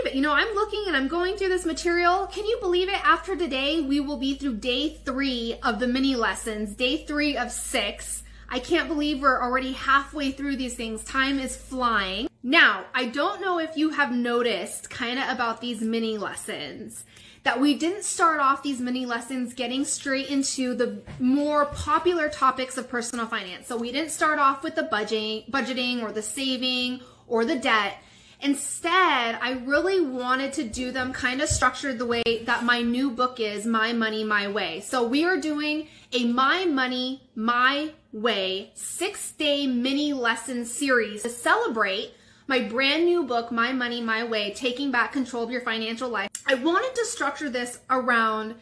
it. You know, I'm looking and I'm going through this material. Can you believe it? After today, we will be through day 3 of the mini lessons, day 3 of 6. I can't believe we're already halfway through these things. Time is flying. Now, I don't know if you have noticed kind of about these mini lessons that we didn't start off these mini lessons getting straight into the more popular topics of personal finance. So we didn't start off with the budgeting or the saving or the debt. Instead, I really wanted to do them kind of structured the way that my new book is, My Money, My Way. So we are doing a My Money, My Way 6-day mini lesson series to celebrate my brand new book, My Money, My Way, Taking Back Control of Your Financial Life. I wanted to structure this around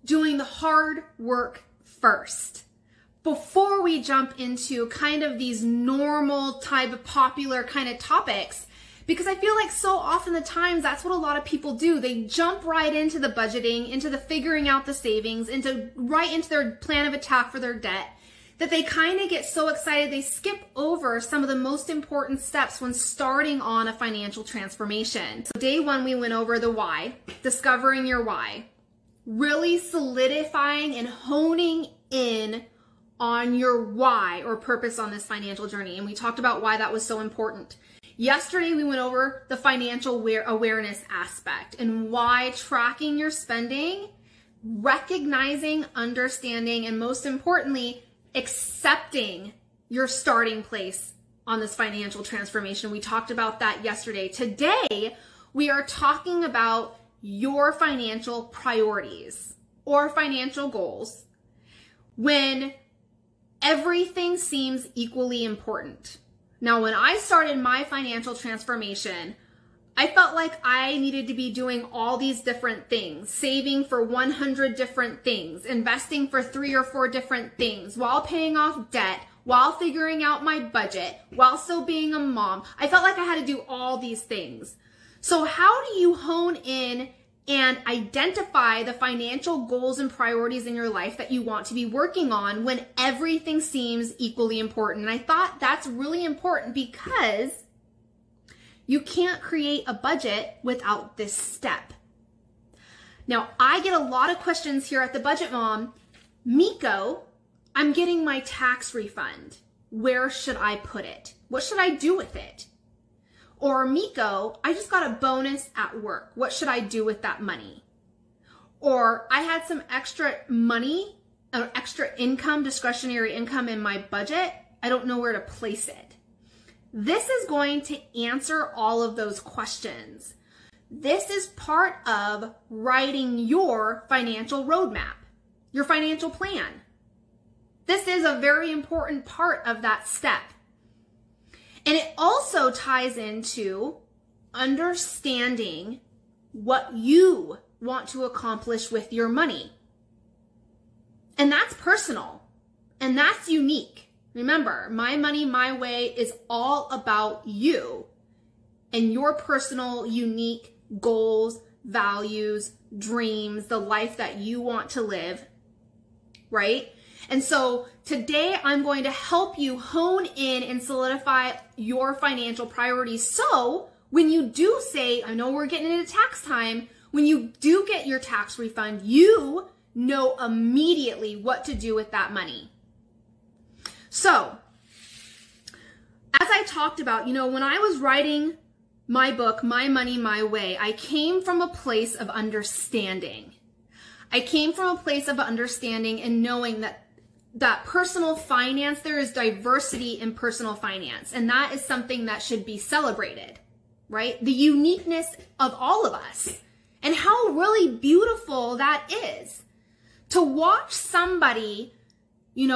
doing the hard work first before we jump into kind of these normal type of popular kind of topics. Because I feel like so often the times that's what a lot of people do. They jump right into the budgeting, into the figuring out the savings, right into their plan of attack for their debt, that they kind of get so excited they skip over some of the most important steps when starting on a financial transformation. So day 1, we went over the why, discovering your why, really solidifying and honing in on your why or purpose on this financial journey. And we talked about why that was so important. Yesterday, we went over the financial awareness aspect and why tracking your spending, recognizing, understanding, and most importantly, accepting your starting place on this financial transformation. We talked about that yesterday. Today, we are talking about your financial priorities or financial goals when everything seems equally important. Now, when I started my financial transformation, I felt like I needed to be doing all these different things, saving for 100 different things, investing for 3 or 4 different things, while paying off debt, while figuring out my budget, while still being a mom. I felt like I had to do all these things. So how do you hone in and identify the financial goals and priorities in your life that you want to be working on when everything seems equally important? And I thought that's really important because you can't create a budget without this step. Now, I get a lot of questions here at the Budget Mom. Miko, I'm getting my tax refund. Where should I put it? What should I do with it? Or Miko, I just got a bonus at work. What should I do with that money? Or I had some extra money, or extra income, discretionary income in my budget. I don't know where to place it. This is going to answer all of those questions. This is part of writing your financial roadmap, your financial plan. This is a very important part of that step. And it also ties into understanding what you want to accomplish with your money. And that's personal. And that's unique. Remember, My Money, My Way is all about you and your personal, unique goals, values, dreams, the life that you want to live, right? And so today I'm going to help you hone in and solidify your financial priorities. So when you do say, I know we're getting into tax time, when you do get your tax refund, you know immediately what to do with that money. So as I talked about, when I was writing my book, My Money, My Way, I came from a place of understanding. I came from a place of understanding and knowing that personal finance, there is diversity in personal finance, and that is something that should be celebrated, right? The uniqueness of all of us and how really beautiful that is. To watch somebody,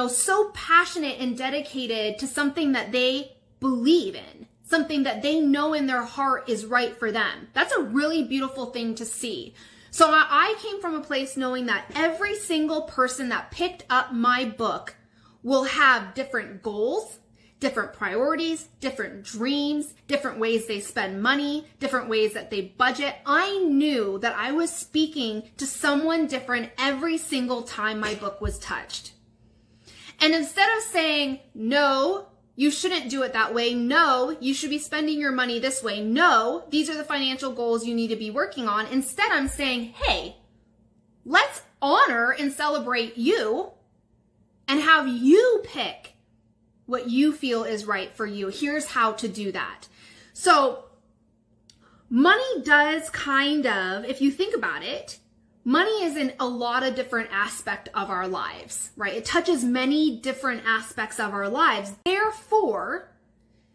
so passionate and dedicated to something that they believe in, something that they know in their heart is right for them. That's a really beautiful thing to see. So I came from a place knowing that every single person that picked up my book will have different goals, different priorities, different dreams, different ways they spend money, different ways that they budget. I knew that I was speaking to someone different every single time my book was touched. And instead of saying, no, you shouldn't do it that way. No, you should be spending your money this way. No, these are the financial goals you need to be working on. Instead, I'm saying, hey, let's honor and celebrate you and have you pick what you feel is right for you. Here's how to do that. So money does kind of, if you think about it, money is in a lot of different aspects of our lives, right? It touches many different aspects of our lives. Therefore,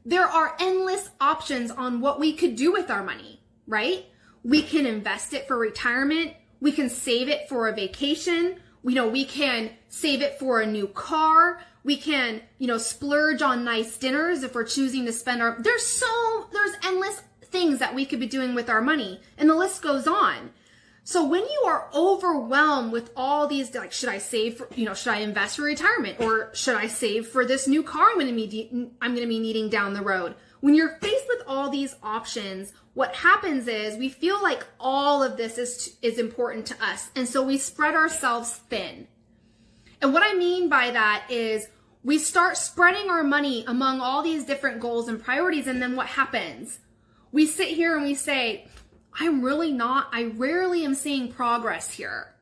there are endless options on what we could do with our money, right? We can invest it for retirement. We can save it for a vacation. We can save it for a new car. We can, splurge on nice dinners if we're choosing to spend there's endless things that we could be doing with our money, and the list goes on. So when you are overwhelmed with all these, like, should I save for, should I invest for retirement, or should I save for this new car I'm going to be needing down the road? When you're faced with all these options, what happens is we feel like all of this is important to us. And so we spread ourselves thin. And what I mean by that is we start spreading our money among all these different goals and priorities. And then what happens? We sit here and we say, I rarely am seeing progress here.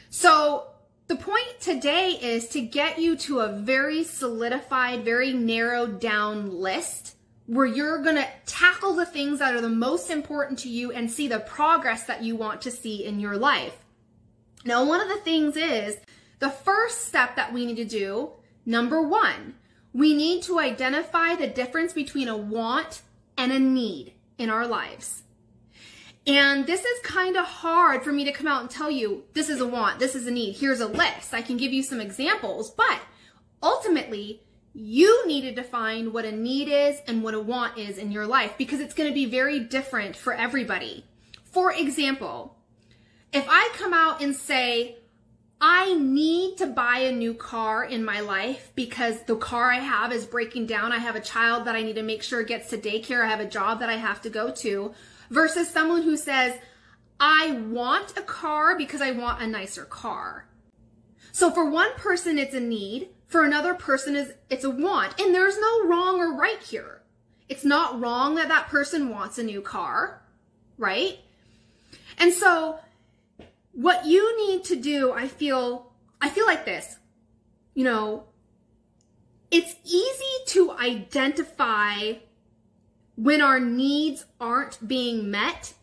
So the point today is to get you to a very solidified, very narrowed down list where you're going to tackle the things that are the most important to you and see the progress that you want to see in your life. Now, one of the things is the first step that we need to do, number one, we need to identify the difference between a want and a need in our lives. And this is kind of hard for me to come out and tell you, this is a want, this is a need, here's a list. I can give you some examples, but ultimately, you need to define what a need is and what a want is in your life, because it's going to be very different for everybody. For example, if I come out and say, I need to buy a new car in my life because the car I have is breaking down. I have a child that I need to make sure gets to daycare. I have a job that I have to go to. Versus someone who says, I want a car because I want a nicer car. So for one person, it's a need. For another person, it's a want. And there's no wrong or right here. It's not wrong that that person wants a new car, right? And so what you need to do, I feel like this, it's easy to identify when our needs aren't being met,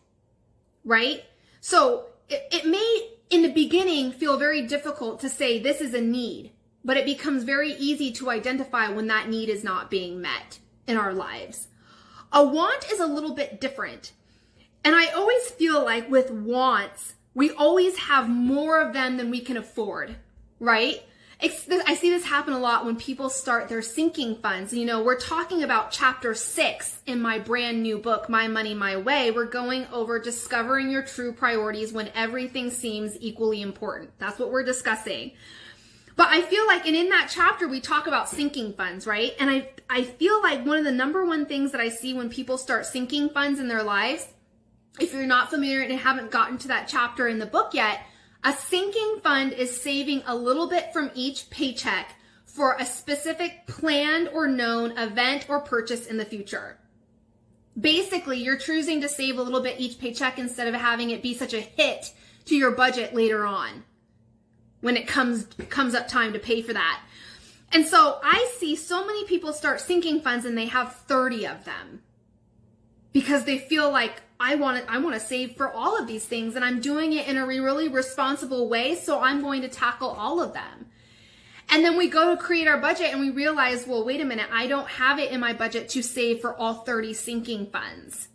right? So it may, in the beginning, feel very difficult to say this is a need, but it becomes very easy to identify when that need is not being met in our lives. A want is a little bit different. And I always feel like with wants, we always have more of them than we can afford, right? I see this happen a lot when people start their sinking funds. We're talking about chapter 6 in my brand new book, My Money, My Way. We're going over discovering your true priorities when everything seems equally important. That's what we're discussing. But I feel like, and in that chapter, we talk about sinking funds, right? And I feel like one of the number one things that I see when people start sinking funds in their lives, if you're not familiar and haven't gotten to that chapter in the book yet, a sinking fund is saving a little bit from each paycheck for a specific planned or known event or purchase in the future. Basically, you're choosing to save a little bit each paycheck instead of having it be such a hit to your budget later on when it comes up time to pay for that. And so I see so many people start sinking funds and they have 30 of them because they feel like, I want to save for all of these things, and I'm doing it in a really responsible way, so I'm going to tackle all of them. And then we go to create our budget and we realize, well, wait a minute, I don't have it in my budget to save for all 30 sinking funds,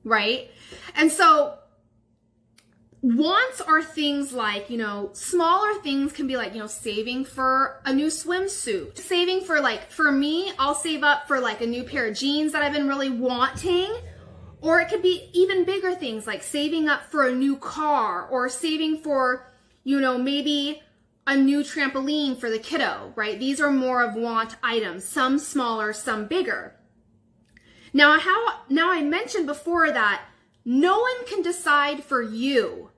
right? And so wants are things like, smaller things can be like, saving for a new swimsuit. Saving for me, I'll save up for like a new pair of jeans that I've been really wanting. Or it could be even bigger things like saving up for a new car or saving for, maybe a new trampoline for the kiddo, right? These are more of want items, some smaller, some bigger. Now I mentioned before that no one can decide for you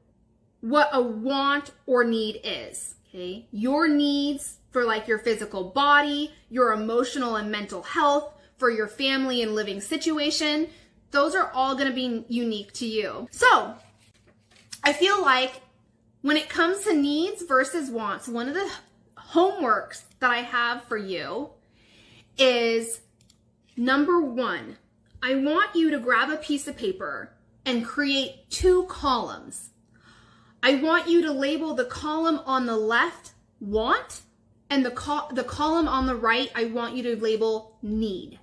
what a want or need is, okay? Your needs for like your physical body, your emotional and mental health, for your family and living situation. Those are all going to be unique to you. So I feel like when it comes to needs versus wants, one of the homeworks that I have for you is number one, I want you to grab a piece of paper and create 2 columns. I want you to label the column on the left, want, and the column on the right, I want you to label need.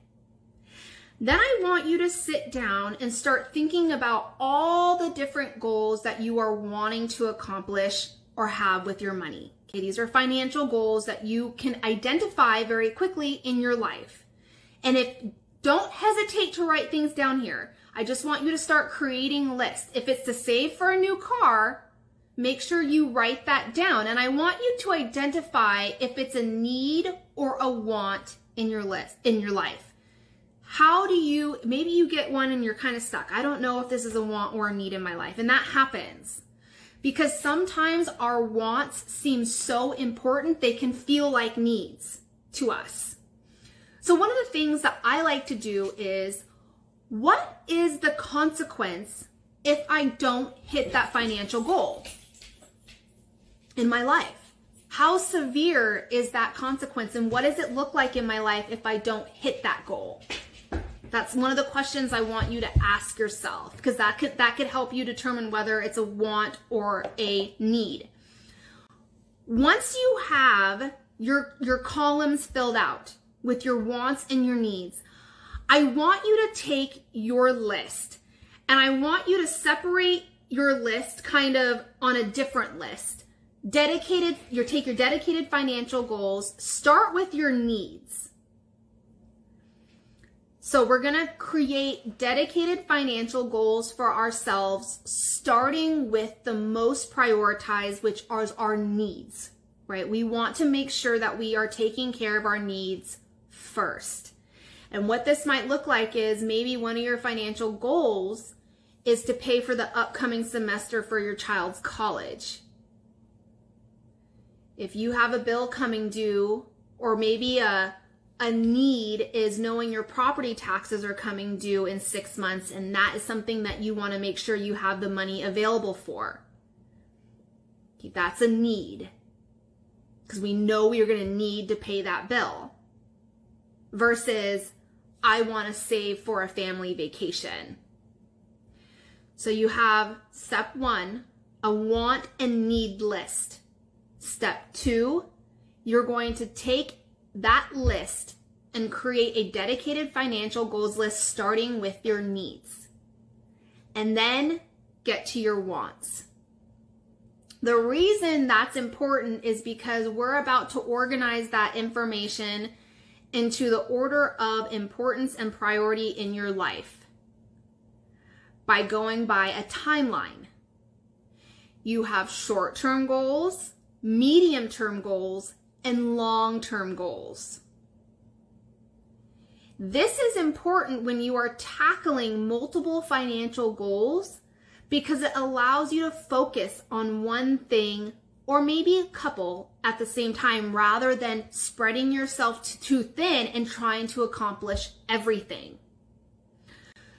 Then I want you to sit down and start thinking about all the different goals that you are wanting to accomplish or have with your money. Okay, these are financial goals that you can identify very quickly in your life. And don't hesitate to write things down here. I just want you to start creating lists. If it's to save for a new car, make sure you write that down. And I want you to identify if it's a need or a want in your list, in your life. Maybe you get one and you're kind of stuck. I don't know if this is a want or a need in my life. And that happens because sometimes our wants seem so important, they can feel like needs to us. So one of the things that I like to do is, what is the consequence if I don't hit that financial goal in my life? How severe is that consequence, and what does it look like in my life if I don't hit that goal? That's one of the questions I want you to ask yourself, because that could help you determine whether it's a want or a need. Once you have your columns filled out with your wants and your needs, I want you to take your list and I want you to separate your list kind of on a different list. Take your dedicated financial goals, start with your needs. So we're going to create dedicated financial goals for ourselves, starting with the most prioritized, which are our needs, right? We want to make sure that we are taking care of our needs first. And what this might look like is maybe one of your financial goals is to pay for the upcoming semester for your child's college. If you have a bill coming due, or maybe a need is knowing your property taxes are coming due in 6 months, and that is something that you want to make sure you have the money available for. That's a need, because we know we are going to need to pay that bill. Versus, I want to save for a family vacation. So you have step 1, a want and need list. Step 2, you're going to take that list and create a dedicated financial goals list starting with your needs. And then get to your wants. The reason that's important is because we're about to organize that information into the order of importance and priority in your life by going by a timeline. You have short-term goals, medium-term goals, and long-term goals. This is important when you are tackling multiple financial goals because it allows you to focus on one thing or maybe a couple at the same time rather than spreading yourself too thin and trying to accomplish everything.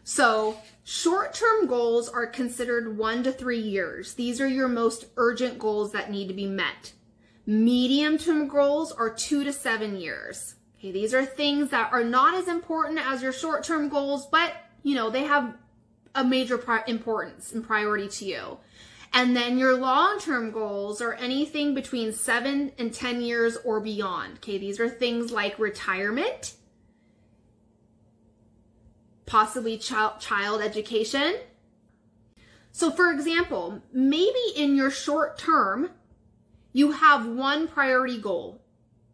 So short-term goals are considered 1 to 3 years. These are your most urgent goals that need to be met. Medium-term goals are 2 to 7 years. Okay, these are things that are not as important as your short-term goals, but they have a major importance and priority to you. And then your long-term goals are anything between 7 and 10 years or beyond. Okay, these are things like retirement, possibly child education. So for example, maybe in your short term, you have one priority goal,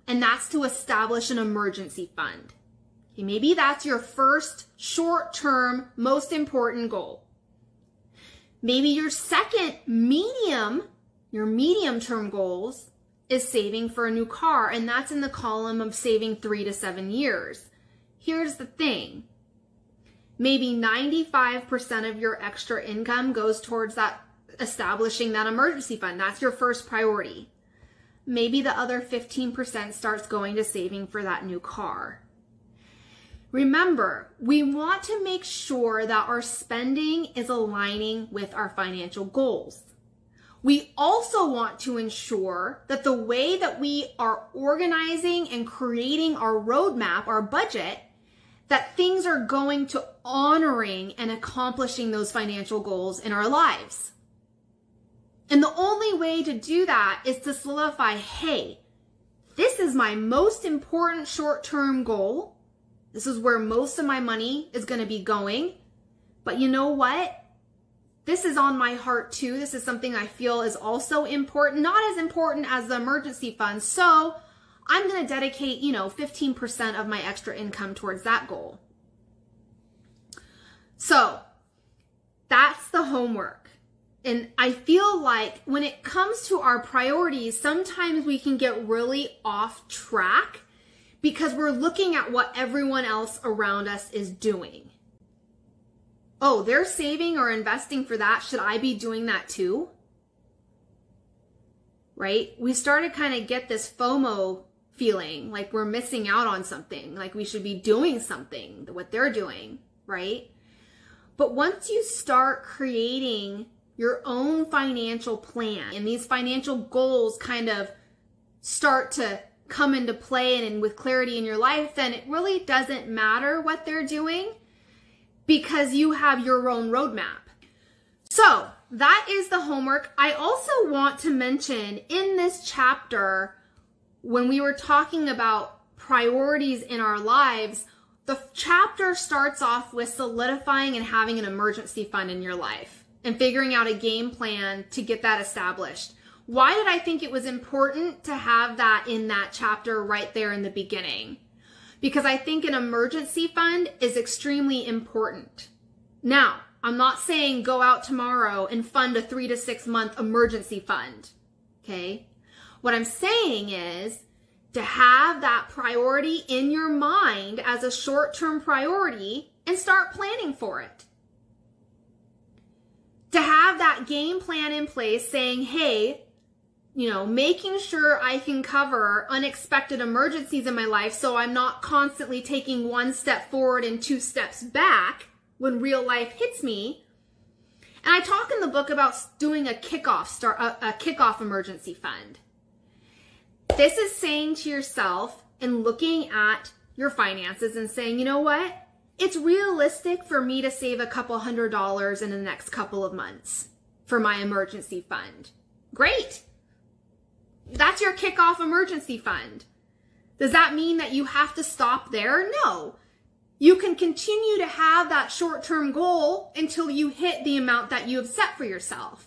and that's to establish an emergency fund. Okay, maybe that's your first short-term, most important goal. Maybe your second your medium-term goals is saving for a new car, and that's in the column of saving 3 to 7 years. Here's the thing. Maybe 95% of your extra income goes towards that establishing that emergency fund. That's your first priority. maybe the other 15% starts going to saving for that new car. Remember, we want to make sure that our spending is aligning with our financial goals. We also want to ensure that the way that we are organizing and creating our roadmap, our budget, that things are going to honoring and accomplishing those financial goals in our lives. And the only way to do that is to solidify, hey, this is my most important short-term goal. This is where most of my money is going to be going. But you know what? This is on my heart too. This is something I feel is also important, not as important as the emergency fund. So I'm going to dedicate, 15% of my extra income towards that goal. So that's the homework. And I feel like when it comes to our priorities, sometimes we can get really off track because we're looking at what everyone else around us is doing. Oh, they're saving or investing for that. Should I be doing that too? Right? We started kind of get this FOMO feeling like we're missing out on something, like we should be doing something, what they're doing, right? But once you start creating your own financial plan and these financial goals kind of start to come into play and with clarity in your life, then it really doesn't matter what they're doing because you have your own roadmap. So that is the homework. I also want to mention in this chapter, when we were talking about priorities in our lives, the chapter starts off with solidifying and having an emergency fund in your life and figuring out a game plan to get that established. Why did I think it was important to have that in that chapter right there in the beginning? Because I think an emergency fund is extremely important. Now, I'm not saying go out tomorrow and fund a 3 to 6 month emergency fund, okay? What I'm saying is to have that priority in your mind as a short-term priority and start planning for it. To have that game plan in place saying, hey, making sure I can cover unexpected emergencies in my life so I'm not constantly taking 1 step forward and 2 steps back when real life hits me. And I talk in the book about doing a kickoff emergency fund. This is saying to yourself and looking at your finances and saying, you know what? It's realistic for me to save a couple $100s in the next couple of months for my emergency fund. Great. That's your kickoff emergency fund. Does that mean that you have to stop there? No. You can continue to have that short-term goal until you hit the amount that you have set for yourself.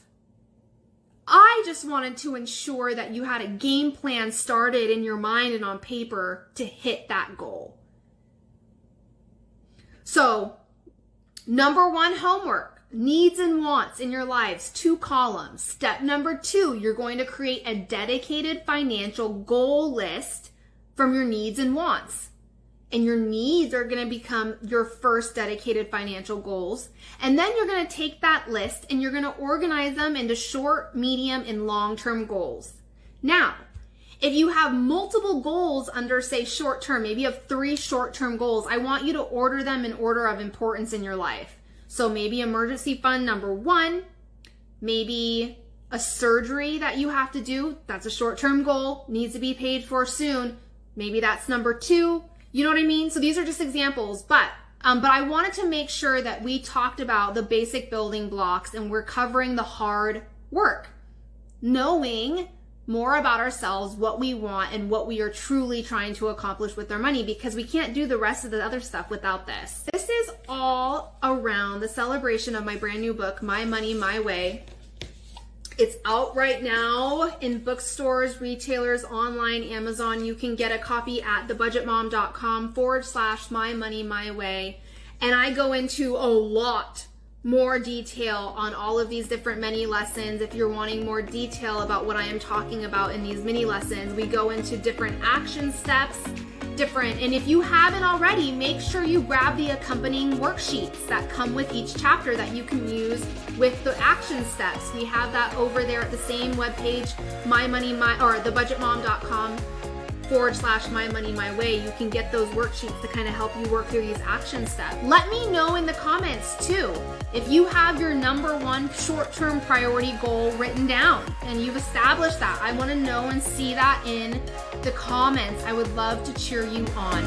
I just wanted to ensure that you had a game plan started in your mind and on paper to hit that goal. So, number 1 homework, needs and wants in your lives, 2 columns. Step number 2, you're going to create a dedicated financial goal list from your needs and wants. And your needs are going to become your first dedicated financial goals. And then you're going to take that list and you're going to organize them into short, medium, and long-term goals. Now, if you have multiple goals under, say, short-term, maybe you have 3 short-term goals, I want you to order them in order of importance in your life. So maybe emergency fund number 1, maybe a surgery that you have to do, that's a short-term goal, needs to be paid for soon. Maybe that's number 2. You know what I mean? So these are just examples, but I wanted to make sure that we talked about the basic building blocks and we're covering the hard work, knowing more about ourselves, what we want, and what we are truly trying to accomplish with our money, because we can't do the rest of the other stuff without this. This is all around the celebration of my brand new book, My Money, My Way. It's out right now in bookstores, retailers, online, Amazon. You can get a copy at thebudgetmom.com/My Money, My Way. And I go into a lot more detail on all of these different mini lessons. If you're wanting more detail about what I am talking about in these mini lessons, we go into different action steps, and if you haven't already, make sure you grab the accompanying worksheets that come with each chapter that you can use with the action steps. We have that over there at the same webpage, thebudgetmom.com/mymoney my way. You can get those worksheets to kind of help you work through these action steps. Let me know in the comments too, if you have your #1 short-term priority goal written down and you've established that. I want to know and see that in the comments. I would love to cheer you on.